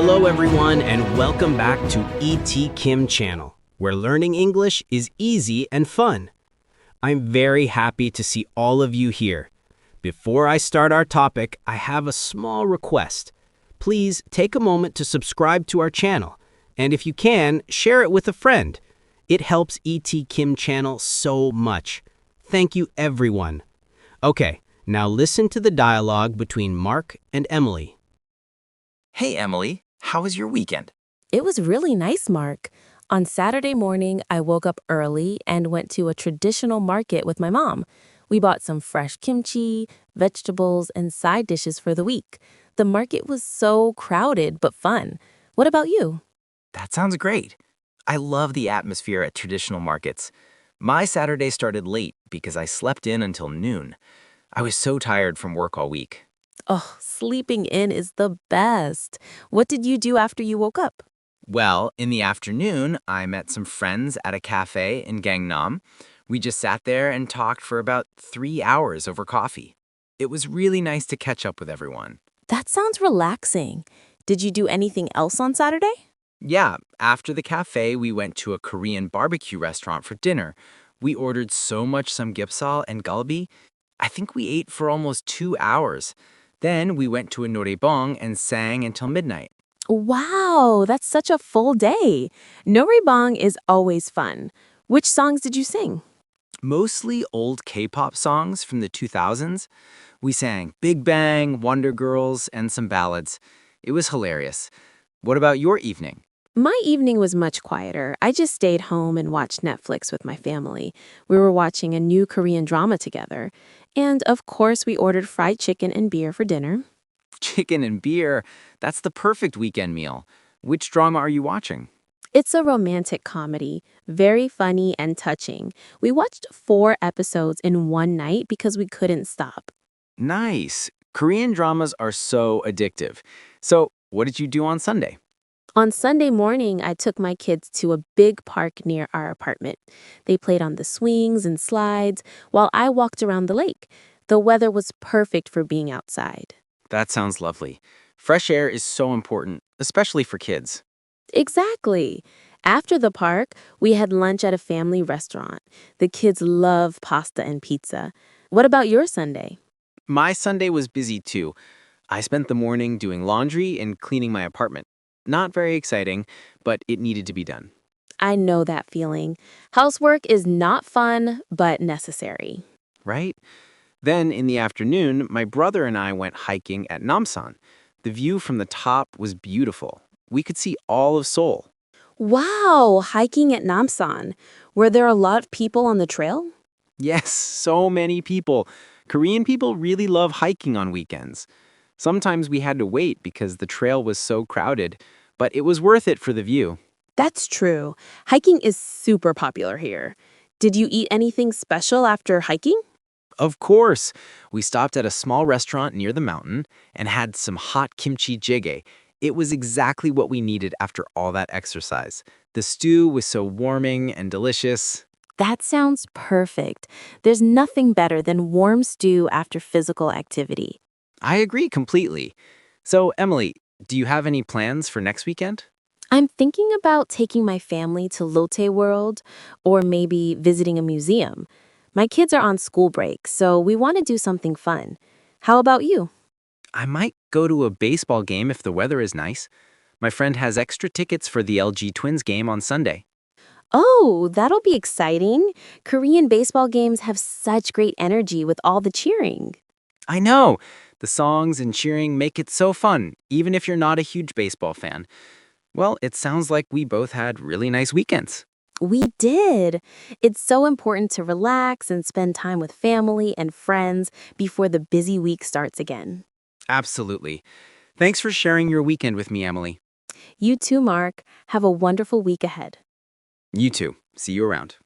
Hello everyone and welcome back to ETKIM channel, where learning English is easy and fun. I'm very happy to see all of you here. Before I start our topic, I have a small request. Please take a moment to subscribe to our channel, and if you can, share it with a friend. It helps ETKIM channel so much. Thank you everyone. Okay, now listen to the dialogue between Mark and Emily. Hey, Emily, how was your weekend? It was really nice, Mark. On Saturday morning, I woke up early and went to a traditional market with my mom. We bought some fresh kimchi, vegetables, and side dishes for the week. The market was so crowded but fun. What about you? That sounds great. I love the atmosphere at traditional markets. My Saturday started late because I slept in until noon. I was so tired from work all week. Oh, sleeping in is the best. What did you do after you woke up? Well, in the afternoon, I met some friends at a cafe in Gangnam. We just sat there and talked for about 3 hours over coffee. It was really nice to catch up with everyone. That sounds relaxing. Did you do anything else on Saturday? Yeah, after the cafe, we went to a Korean barbecue restaurant for dinner. We ordered so much samgyeopsal and galbi. I think we ate for almost 2 hours. Then we went to a noraebang and sang until midnight. Wow, that's such a full day. Noraebang is always fun. Which songs did you sing? Mostly old K-pop songs from the 2000s. We sang Big Bang, Wonder Girls, and some ballads. It was hilarious. What about your evening? My evening was much quieter. I just stayed home and watched Netflix with my family. We were watching a new Korean drama together. And of course, we ordered fried chicken and beer for dinner. Chicken and beer. That's the perfect weekend meal. Which drama are you watching? It's a romantic comedy, very funny and touching. We watched 4 episodes in one night because we couldn't stop. Nice. Korean dramas are so addictive. So, what did you do on Sunday? On Sunday morning, I took my kids to a big park near our apartment. They played on the swings and slides while I walked around the lake. The weather was perfect for being outside. That sounds lovely. Fresh air is so important, especially for kids. Exactly. After the park, we had lunch at a family restaurant. The kids love pasta and pizza. What about your Sunday? My Sunday was busy too. I spent the morning doing laundry and cleaning my apartment. Not very exciting, but it needed to be done. I know that feeling. Housework is not fun, but necessary. Right? Then, in the afternoon, my brother and I went hiking at Namsan. The view from the top was beautiful. We could see all of Seoul. Wow, hiking at Namsan. Were there a lot of people on the trail? Yes, so many people. Korean people really love hiking on weekends. Sometimes we had to wait because the trail was so crowded, but it was worth it for the view. That's true. Hiking is super popular here. Did you eat anything special after hiking? Of course, we stopped at a small restaurant near the mountain and had some hot kimchi jjigae. It was exactly what we needed after all that exercise. The stew was so warming and delicious. That sounds perfect. There's nothing better than warm stew after physical activity. I agree completely. So, Emily, do you have any plans for next weekend? I'm thinking about taking my family to Lotte World or maybe visiting a museum. My kids are on school break, so we want to do something fun. How about you? I might go to a baseball game if the weather is nice. My friend has extra tickets for the LG Twins game on Sunday. Oh, that'll be exciting. Korean baseball games have such great energy with all the cheering. I know! The songs and cheering make it so fun, even if you're not a huge baseball fan. Well, it sounds like we both had really nice weekends. We did. It's so important to relax and spend time with family and friends before the busy week starts again. Absolutely. Thanks for sharing your weekend with me, Emily. You too, Mark. Have a wonderful week ahead. You too. See you around.